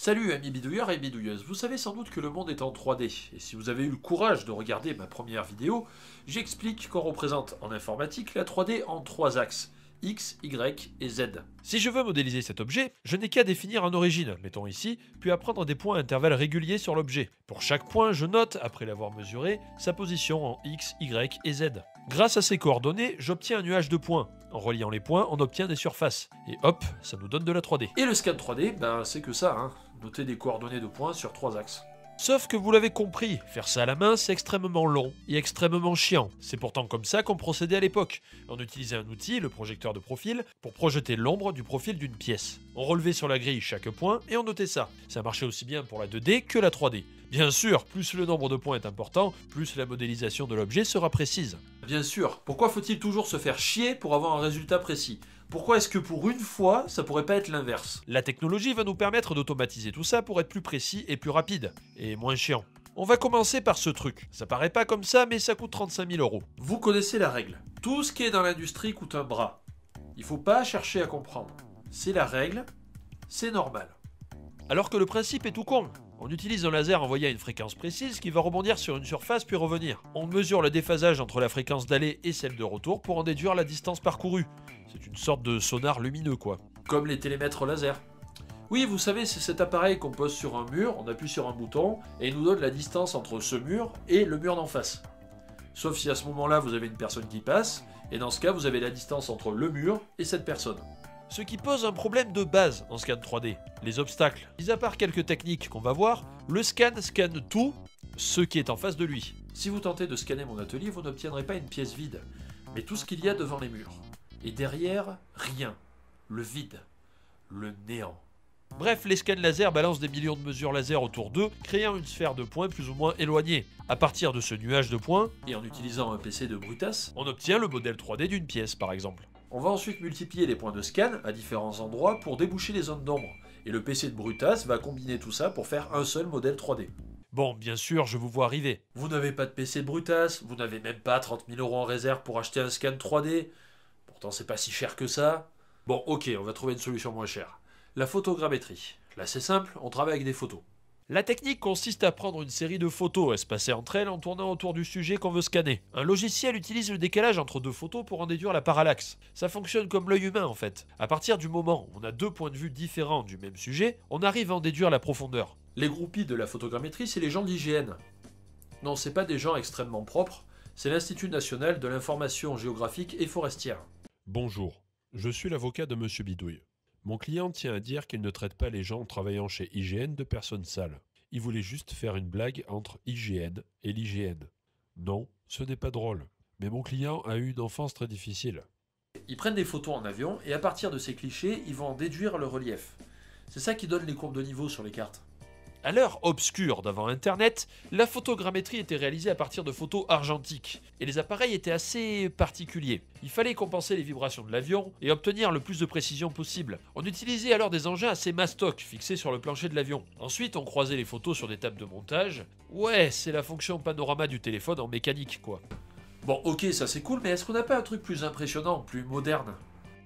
Salut amis bidouilleurs et bidouilleuses, vous savez sans doute que le monde est en 3D, et si vous avez eu le courage de regarder ma première vidéo, j'explique qu'on représente en informatique la 3D en 3 axes, X, Y et Z. Si je veux modéliser cet objet, je n'ai qu'à définir un origine, mettons ici, puis à prendre des points à intervalles réguliers sur l'objet. Pour chaque point, je note, après l'avoir mesuré, sa position en X, Y et Z. Grâce à ces coordonnées, j'obtiens un nuage de points. En reliant les points, on obtient des surfaces. Et hop, ça nous donne de la 3D. Et le scan 3D, c'est que ça, noter des coordonnées de points sur 3 axes. Sauf que vous l'avez compris, faire ça à la main, c'est extrêmement long et extrêmement chiant. C'est pourtant comme ça qu'on procédait à l'époque. On utilisait un outil, le projecteur de profil, pour projeter l'ombre du profil d'une pièce. On relevait sur la grille chaque point et on notait ça. Ça marchait aussi bien pour la 2D que la 3D. Bien sûr, plus le nombre de points est important, plus la modélisation de l'objet sera précise. Bien sûr, pourquoi faut-il toujours se faire chier pour avoir un résultat précis ? Pourquoi est-ce que pour une fois, ça pourrait pas être l'inverse ? La technologie va nous permettre d'automatiser tout ça pour être plus précis et plus rapide, et moins chiant. On va commencer par ce truc. Ça paraît pas comme ça, mais ça coûte 35 000 €. Vous connaissez la règle. Tout ce qui est dans l'industrie coûte un bras. Il faut pas chercher à comprendre. C'est la règle, c'est normal. Alors que le principe est tout con. On utilise un laser envoyé à une fréquence précise qui va rebondir sur une surface puis revenir. On mesure le déphasage entre la fréquence d'aller et celle de retour pour en déduire la distance parcourue. C'est une sorte de sonar lumineux quoi. Comme les télémètres laser. Oui, vous savez, c'est cet appareil qu'on pose sur un mur, on appuie sur un bouton et il nous donne la distance entre ce mur et le mur d'en face. Sauf si à ce moment-là vous avez une personne qui passe, et dans ce cas vous avez la distance entre le mur et cette personne. Ce qui pose un problème de base en scan 3D, les obstacles. Mis à part quelques techniques qu'on va voir, le scan scanne tout, ce qui est en face de lui. Si vous tentez de scanner mon atelier, vous n'obtiendrez pas une pièce vide, mais tout ce qu'il y a devant les murs. Et derrière, rien. Le vide. Le néant. Bref, les scans laser balancent des millions de mesures laser autour d'eux, créant une sphère de points plus ou moins éloignée. À partir de ce nuage de points, et en utilisant un PC de Brutas, on obtient le modèle 3D d'une pièce par exemple. On va ensuite multiplier les points de scan à différents endroits pour déboucher les zones d'ombre. Et le PC de Brutas va combiner tout ça pour faire un seul modèle 3D. Bon, bien sûr, je vous vois arriver. Vous n'avez pas de PC de Brutas, vous n'avez même pas 30 000 € en réserve pour acheter un scan 3D. Pourtant, c'est pas si cher que ça. Bon, ok, on va trouver une solution moins chère. La photogrammétrie. Là, c'est simple, on travaille avec des photos. La technique consiste à prendre une série de photos espacées entre elles en tournant autour du sujet qu'on veut scanner. Un logiciel utilise le décalage entre deux photos pour en déduire la parallaxe. Ça fonctionne comme l'œil humain en fait. À partir du moment où on a deux points de vue différents du même sujet, on arrive à en déduire la profondeur. Les groupies de la photogrammétrie, c'est les gens de l'IGN. Non, c'est pas des gens extrêmement propres, c'est l'Institut national de l'information géographique et forestière. Bonjour, je suis l'avocat de Monsieur Bidouille. Mon client tient à dire qu'il ne traite pas les gens travaillant chez IGN de personnes sales. Il voulait juste faire une blague entre IGN et l'IGN. Non, ce n'est pas drôle. Mais mon client a eu une enfance très difficile. Ils prennent des photos en avion et à partir de ces clichés, ils vont en déduire le relief. C'est ça qui donne les courbes de niveau sur les cartes. À l'heure obscure d'avant Internet, la photogrammétrie était réalisée à partir de photos argentiques, et les appareils étaient assez particuliers. Il fallait compenser les vibrations de l'avion et obtenir le plus de précision possible. On utilisait alors des engins assez mastoc fixés sur le plancher de l'avion. Ensuite, on croisait les photos sur des tables de montage. Ouais, c'est la fonction panorama du téléphone en mécanique, quoi. Bon, ok, ça c'est cool, mais est-ce qu'on n'a pas un truc plus impressionnant, plus moderne ?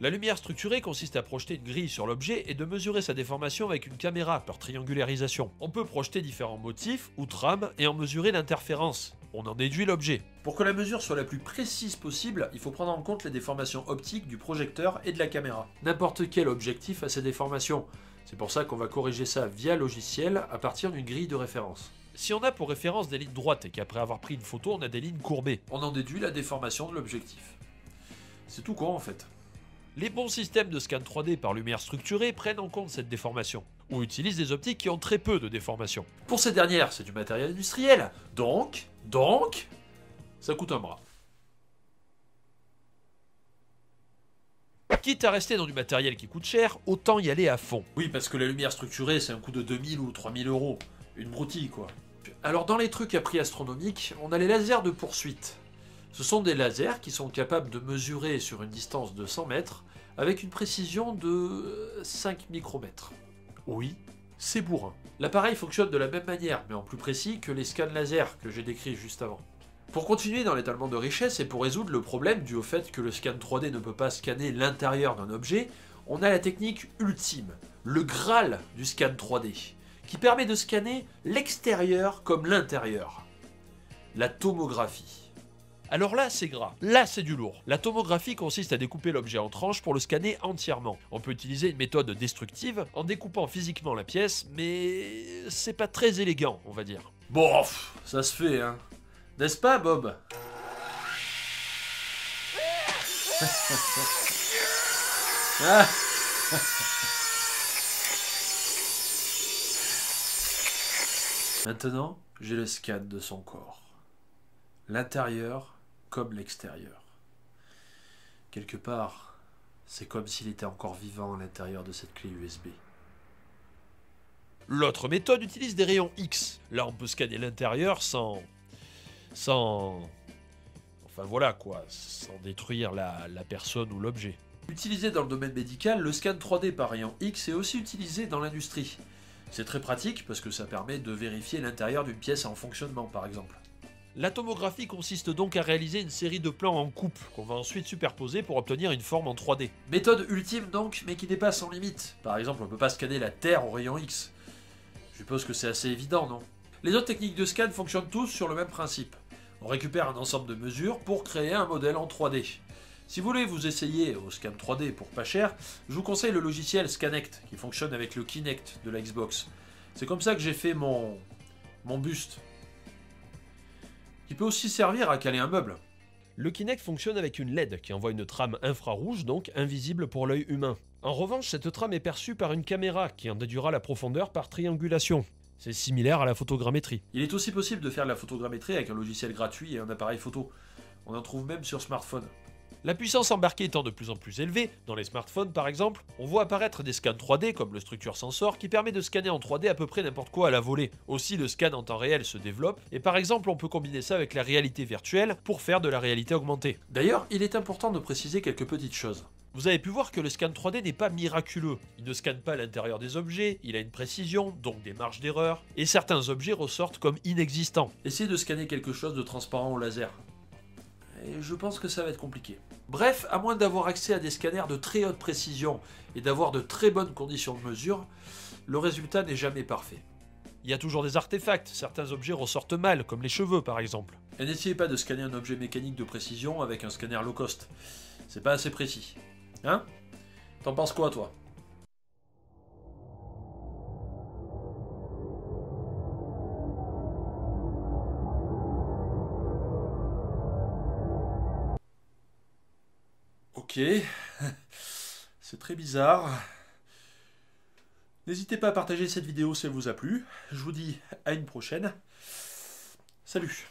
La lumière structurée consiste à projeter une grille sur l'objet et de mesurer sa déformation avec une caméra par triangularisation. On peut projeter différents motifs ou trames et en mesurer l'interférence. On en déduit l'objet. Pour que la mesure soit la plus précise possible, il faut prendre en compte les déformations optiques du projecteur et de la caméra. N'importe quel objectif a ces déformations. C'est pour ça qu'on va corriger ça via logiciel à partir d'une grille de référence. Si on a pour référence des lignes droites et qu'après avoir pris une photo, on a des lignes courbées, on en déduit la déformation de l'objectif. C'est tout con en fait. Les bons systèmes de scan 3D par lumière structurée prennent en compte cette déformation, ou utilisent des optiques qui ont très peu de déformation. Pour ces dernières, c'est du matériel industriel, donc, ça coûte un bras. Quitte à rester dans du matériel qui coûte cher, autant y aller à fond. Oui, parce que la lumière structurée, c'est un coût de 2000 ou 3000 €. Une broutille, quoi. Alors dans les trucs à prix astronomique, on a les lasers de poursuite. Ce sont des lasers qui sont capables de mesurer sur une distance de 100 mètres avec une précision de 5 micromètres. Oui, c'est bourrin. L'appareil fonctionne de la même manière, mais en plus précis que les scans laser que j'ai décrits juste avant. Pour continuer dans l'étalement de richesse et pour résoudre le problème dû au fait que le scan 3D ne peut pas scanner l'intérieur d'un objet, on a la technique ultime, le Graal du scan 3D. qui permet de scanner l'extérieur comme l'intérieur. La tomographie. Alors là, c'est gras. Là, c'est du lourd. La tomographie consiste à découper l'objet en tranches pour le scanner entièrement. On peut utiliser une méthode destructive en découpant physiquement la pièce, mais c'est pas très élégant, on va dire. Bon, ça se fait, hein. N'est-ce pas, Bob? Ah. Maintenant, j'ai le scan de son corps. L'intérieur comme l'extérieur. Quelque part, c'est comme s'il était encore vivant à l'intérieur de cette clé USB. L'autre méthode utilise des rayons X. Là, on peut scanner l'intérieur sans... Enfin voilà quoi, sans détruire la personne ou l'objet. Utilisé dans le domaine médical, le scan 3D par rayon X est aussi utilisé dans l'industrie. C'est très pratique parce que ça permet de vérifier l'intérieur d'une pièce en fonctionnement par exemple. La tomographie consiste donc à réaliser une série de plans en coupe qu'on va ensuite superposer pour obtenir une forme en 3D. Méthode ultime donc, mais qui n'est pas sans limite. Par exemple, on ne peut pas scanner la Terre au rayon X. Je suppose que c'est assez évident, non? Les autres techniques de scan fonctionnent tous sur le même principe. On récupère un ensemble de mesures pour créer un modèle en 3D. Si vous voulez vous essayer au scan 3D pour pas cher, je vous conseille le logiciel Scanect, qui fonctionne avec le Kinect de la Xbox. C'est comme ça que j'ai fait mon buste. Qui peut aussi servir à caler un meuble. Le Kinect fonctionne avec une LED qui envoie une trame infrarouge, donc invisible pour l'œil humain. En revanche, cette trame est perçue par une caméra qui en déduira la profondeur par triangulation. C'est similaire à la photogrammétrie. Il est aussi possible de faire de la photogrammétrie avec un logiciel gratuit et un appareil photo. On en trouve même sur smartphone. La puissance embarquée étant de plus en plus élevée, dans les smartphones par exemple, on voit apparaître des scans 3D comme le Structure Sensor qui permet de scanner en 3D à peu près n'importe quoi à la volée. Aussi le scan en temps réel se développe et par exemple on peut combiner ça avec la réalité virtuelle pour faire de la réalité augmentée. D'ailleurs, il est important de préciser quelques petites choses. Vous avez pu voir que le scan 3D n'est pas miraculeux. Il ne scanne pas l'intérieur des objets, il a une précision, donc des marges d'erreur, et certains objets ressortent comme inexistants. Essayez de scanner quelque chose de transparent au laser. Et je pense que ça va être compliqué. Bref, à moins d'avoir accès à des scanners de très haute précision et d'avoir de très bonnes conditions de mesure, le résultat n'est jamais parfait. Il y a toujours des artefacts, certains objets ressortent mal, comme les cheveux par exemple. Et n'essayez pas de scanner un objet mécanique de précision avec un scanner low cost. C'est pas assez précis. Hein? T'en penses quoi toi? Ok, c'est très bizarre. N'hésitez pas à partager cette vidéo si elle vous a plu. Je vous dis à une prochaine. Salut!